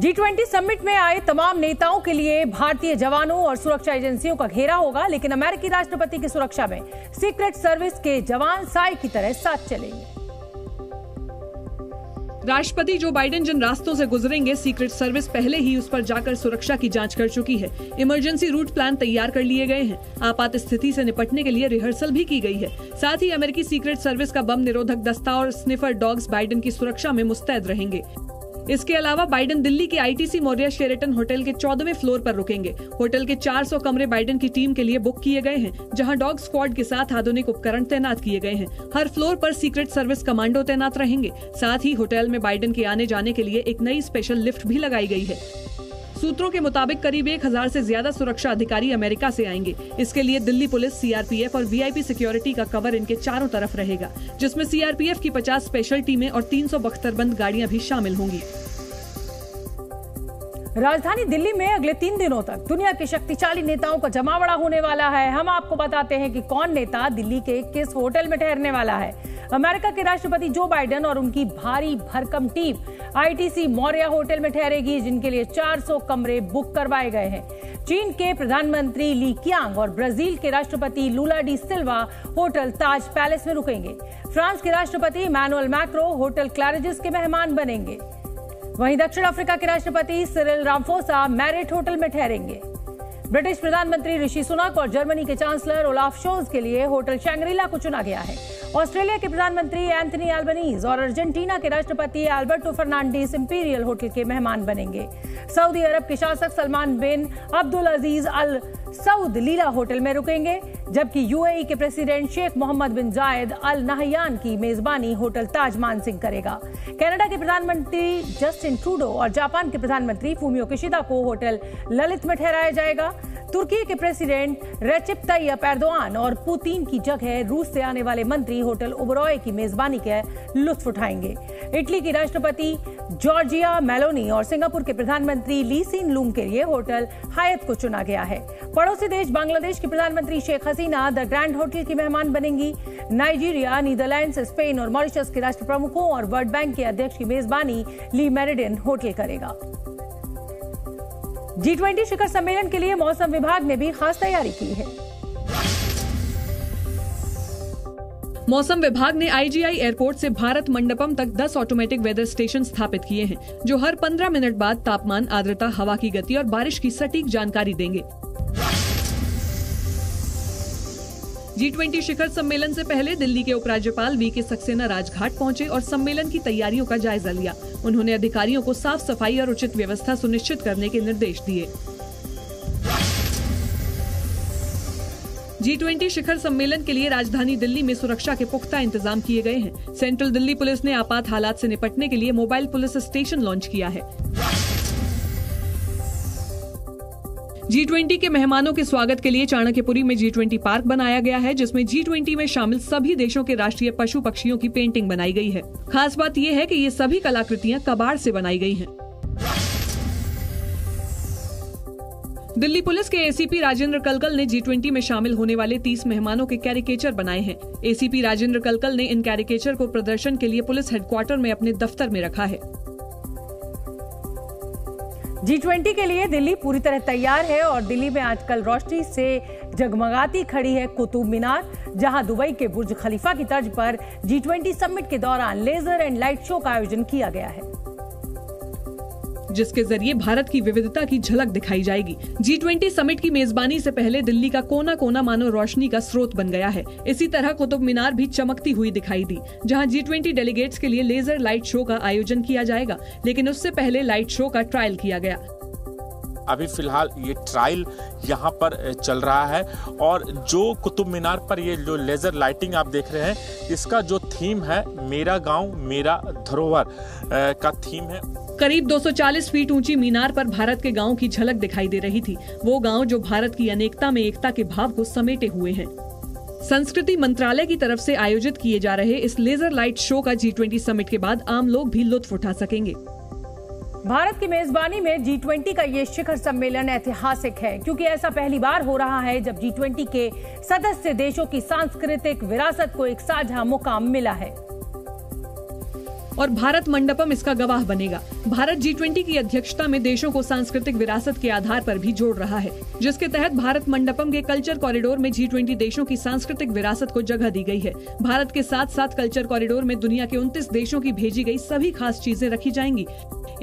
G20 summit में आए तमाम नेताओं के लिए भारतीय जवानों और सुरक्षा एजेंसियों का घेरा होगा, लेकिन अमेरिकी राष्ट्रपति की सुरक्षा में सीक्रेट सर्विस के जवान साई की तरह साथ चलेंगे। राष्ट्रपति जो बाइडेन जिन रास्तों से गुजरेंगे, सीक्रेट सर्विस पहले ही उस पर जाकर सुरक्षा की जांच कर चुकी है। इमरजेंसी रूट प्लान तैयार कर लिए गए हैं। आपात स्थिति से निपटने के लिए रिहर्सल भी की गई है। साथ ही अमेरिकी सीक्रेट सर्विस का बम निरोधक दस्ता और स्निफर डॉग्स बाइडेन की सुरक्षा में मुस्तैद रहेंगे। इसके अलावा बाइडेन दिल्ली के आईटीसी मौर्या शेरेटन होटल के 14वें फ्लोर पर रुकेंगे। होटल के 400 कमरे बाइडेन की टीम के लिए बुक किए गए हैं, जहां डॉग स्क्वाड के साथ आधुनिक उपकरण तैनात किए गए हैं। हर फ्लोर पर सीक्रेट सर्विस कमांडो तैनात रहेंगे। साथ ही होटल में बाइडेन के आने जाने के लिए एक नई स्पेशल लिफ्ट भी लगाई गई है। सूत्रों के मुताबिक करीब 1000 से ज्यादा सुरक्षा अधिकारी अमेरिका से आएंगे। इसके लिए दिल्ली पुलिस, सीआरपीएफ और वीआईपी सिक्योरिटी का कवर इनके चारों तरफ रहेगा, जिसमें सीआरपीएफ की 50 स्पेशल टीमें और 300 बख्तरबंद गाड़ियां भी शामिल होंगी। राजधानी दिल्ली में अगले 3 दिनों तक दुनिया के शक्तिशाली नेताओं का जमावड़ा होने वाला है। हम आपको बताते हैं कि कौन नेता दिल्ली के किस होटल में ठहरने वाला है। अमेरिका के राष्ट्रपति जो बाइडेन और उनकी भारी भरकम टीम आईटीसी मौर्या होटल में ठहरेगी, जिनके लिए 400 कमरे बुक करवाए गए हैं। चीन के प्रधानमंत्री ली कियांग और ब्राजील के राष्ट्रपति लूला डी सिल्वा होटल ताज पैलेस में रुकेंगे। फ्रांस के राष्ट्रपति इमैनुअल मैक्रो होटल क्लैरिजिस के मेहमान बनेंगे। वहीं दक्षिण अफ्रीका के राष्ट्रपति सिरिल रामफोसा मैरिट होटल में ठहरेंगे। ब्रिटिश प्रधानमंत्री ऋषि सुनक और जर्मनी के चांसलर ओलाफ शोल्ज के लिए होटल शैंग्रीला को चुना गया है। ऑस्ट्रेलिया के प्रधानमंत्री एंथनी एल्बनीज और अर्जेंटीना के राष्ट्रपति अल्बर्टो फर्नांडिस इंपीरियल होटल के मेहमान बनेंगे। सऊदी अरब के शासक सलमान बिन अब्दुल अजीज अल सऊद लीला होटल में रुकेंगे, जबकि यूएई के प्रेसिडेंट शेख मोहम्मद बिन जायद अल नहयान की मेजबानी होटल ताज मानसिंह करेगा। कनाडा के प्रधानमंत्री जस्टिन ट्रूडो और जापान के प्रधानमंत्री फूमियो किशिदा को होटल ललित में ठहराया जाएगा। तुर्की के प्रेसिडेंट रेसिप तैयप एर्दोआन और पुतिन की जगह रूस से आने वाले मंत्री होटल ओबरॉय की मेजबानी का लुत्फ उठाएंगे। इटली की राष्ट्रपति जॉर्जिया मेलोनी और सिंगापुर के प्रधानमंत्री ली सीन लूंग के लिए होटल हायत को चुना गया है। पड़ोसी देश बांग्लादेश की प्रधानमंत्री Sheikh Hasina the grand hotel की मेहमान बनेंगी। नाइजीरिया, नीदरलैंड्स, स्पेन और मॉरिशस के राष्ट्र प्रमुखों और वर्ल्ड बैंक के अध्यक्ष की मेजबानी ली मेरिडियन होटल करेगा। G20 शिखर सम्मेलन के लिए मौसम विभाग ने भी खास तैयारी की है। मौसम विभाग ने आईजीआई एयरपोर्ट से भारत मंडपम तक 10 ऑटोमेटिक वेदर स्टेशन स्थापित किए हैं, जो हर 15 मिनट बाद तापमान, आर्द्रता, हवा की गति और बारिश की सटीक जानकारी देंगे। G20 शिखर सम्मेलन से पहले दिल्ली के उपराज्यपाल वीके सक्सेना राजघाट पहुंचे और सम्मेलन की तैयारियों का जायजा लिया। उन्होंने अधिकारियों को साफ सफाई और उचित व्यवस्था सुनिश्चित करने के निर्देश दिए। G20 शिखर सम्मेलन के लिए राजधानी दिल्ली में सुरक्षा के पुख्ता इंतजाम किए गए हैं। सेंट्रल दिल्ली पुलिस ने आपात हालात से निपटने के लिए मोबाइल पुलिस स्टेशन लॉन्च किया है। G20 के मेहमानों के स्वागत के लिए चाणक्यपुरी में G20 पार्क बनाया गया है, जिसमें G20 में शामिल सभी देशों के राष्ट्रीय पशु पक्षियों की पेंटिंग बनाई गई है। खास बात यह है कि ये सभी कलाकृतियां कबाड़ से बनाई गई हैं। दिल्ली पुलिस के एसीपी राजेंद्र कलकल ने G20 में शामिल होने वाले 30 मेहमानों के कैरिकेचर बनाए हैं। एसीपी राजेंद्र कलकल ने इन कैरिकेचर को प्रदर्शन के लिए पुलिस हेडक्वार्टर में अपने दफ्तर में रखा है। G20 के लिए दिल्ली पूरी तरह तैयार है और दिल्ली में आजकल रोशनी से जगमगाती खड़ी है कुतुब मीनार, जहां दुबई के बुर्ज खलीफा की तर्ज पर G20 समिट के दौरान लेजर एंड लाइट शो का आयोजन किया गया है, जिसके जरिए भारत की विविधता की झलक दिखाई जाएगी। G20 समिट की मेजबानी से पहले दिल्ली का कोना कोना मानो रोशनी का स्रोत बन गया है। इसी तरह कुतुब मीनार भी चमकती हुई दिखाई दी, जहां G20 डेलीगेट्स के लिए लेजर लाइट शो का आयोजन किया जाएगा, लेकिन उससे पहले लाइट शो का ट्रायल किया गया। अभी फिलहाल ये ट्रायल यहाँ पर चल रहा है और जो कुतुब मीनार पर ये जो लेजर लाइटिंग आप देख रहे हैं, इसका जो थीम है मेरा गांव मेरा धरोहर का थीम है। करीब 240 फीट ऊंची मीनार पर भारत के गांव की झलक दिखाई दे रही थी, वो गांव जो भारत की अनेकता में एकता के भाव को समेटे हुए हैं। संस्कृति मंत्रालय की तरफ से आयोजित किए जा रहे इस लेजर लाइट शो का G20 समिट के बाद आम लोग भी लुत्फ उठा सकेंगे। भारत की मेजबानी में G20 का ये शिखर सम्मेलन ऐतिहासिक है, क्योंकि ऐसा पहली बार हो रहा है जब G20 के सदस्य देशों की सांस्कृतिक विरासत को एक साझा मुकाम मिला है। और भारत मंडपम इसका गवाह बनेगा। भारत G20 की अध्यक्षता में देशों को सांस्कृतिक विरासत के आधार पर भी जोड़ रहा है, जिसके तहत भारत मंडपम के कल्चर कॉरिडोर में G20 देशों की सांस्कृतिक विरासत को जगह दी गई है। भारत के साथ साथ कल्चर कॉरिडोर में दुनिया के 29 देशों की भेजी गई सभी खास चीजें रखी जाएंगी।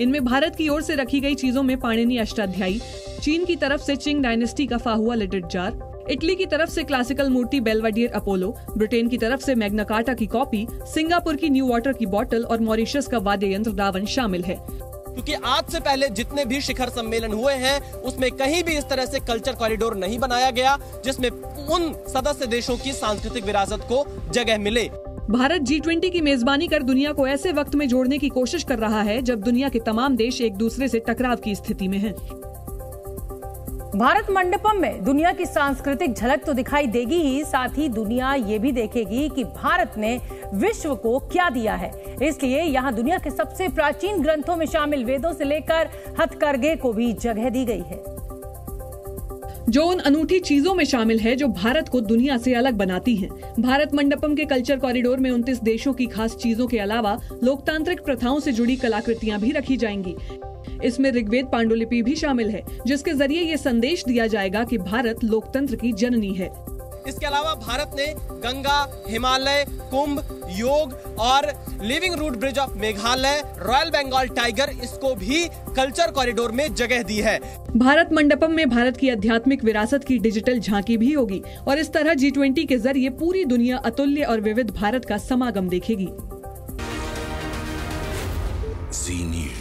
इनमें भारत की ओर से रखी गई चीजों में पाणिनी अष्टाध्यायी, चीन की तरफ से चिंग डायनेस्टी का फाहुआ लिडेड जार, इटली की तरफ से क्लासिकल मूर्ति बेलवेडियर अपोलो, ब्रिटेन की तरफ से मैग्ना कार्टा की कॉपी, सिंगापुर की न्यू वाटर की बोतल और मॉरिशस का वाद्य यंत्र दावन शामिल है। क्योंकि आज से पहले जितने भी शिखर सम्मेलन हुए हैं उसमें कहीं भी इस तरह से कल्चर कॉरिडोर नहीं बनाया गया जिसमें उन सदस्य देशों की सांस्कृतिक विरासत को जगह मिले। भारत G20 की मेजबानी कर दुनिया को ऐसे वक्त में जोड़ने की कोशिश कर रहा है जब दुनिया के तमाम देश एक दूसरे से टकराव की स्थिति में हैं। भारत मंडपम में दुनिया की सांस्कृतिक झलक तो दिखाई देगी ही, साथ ही दुनिया ये भी देखेगी कि भारत ने विश्व को क्या दिया है। इसलिए यहाँ दुनिया के सबसे प्राचीन ग्रंथों में शामिल वेदों से लेकर हथकरघे को भी जगह दी गई है, जो उन अनूठी चीजों में शामिल है जो भारत को दुनिया से अलग बनाती हैं। भारत मंडपम के कल्चर कॉरिडोर में 29 देशों की खास चीजों के अलावा लोकतांत्रिक प्रथाओं से जुड़ी कलाकृतियां भी रखी जाएंगी। इसमें ऋग्वेद पांडुलिपि भी शामिल है, जिसके जरिए ये संदेश दिया जाएगा कि भारत लोकतंत्र की जननी है। इसके अलावा भारत ने गंगा, हिमालय, कुंभ, योग और living root bridge of Meghalaya, royal Bengal tiger, इसको भी कल्चर कॉरिडोर में जगह दी है। भारत मंडपम में भारत की आध्यात्मिक विरासत की डिजिटल झांकी भी होगी और इस तरह G20 के जरिए पूरी दुनिया अतुल्य और विविध भारत का समागम देखेगी। Zee News।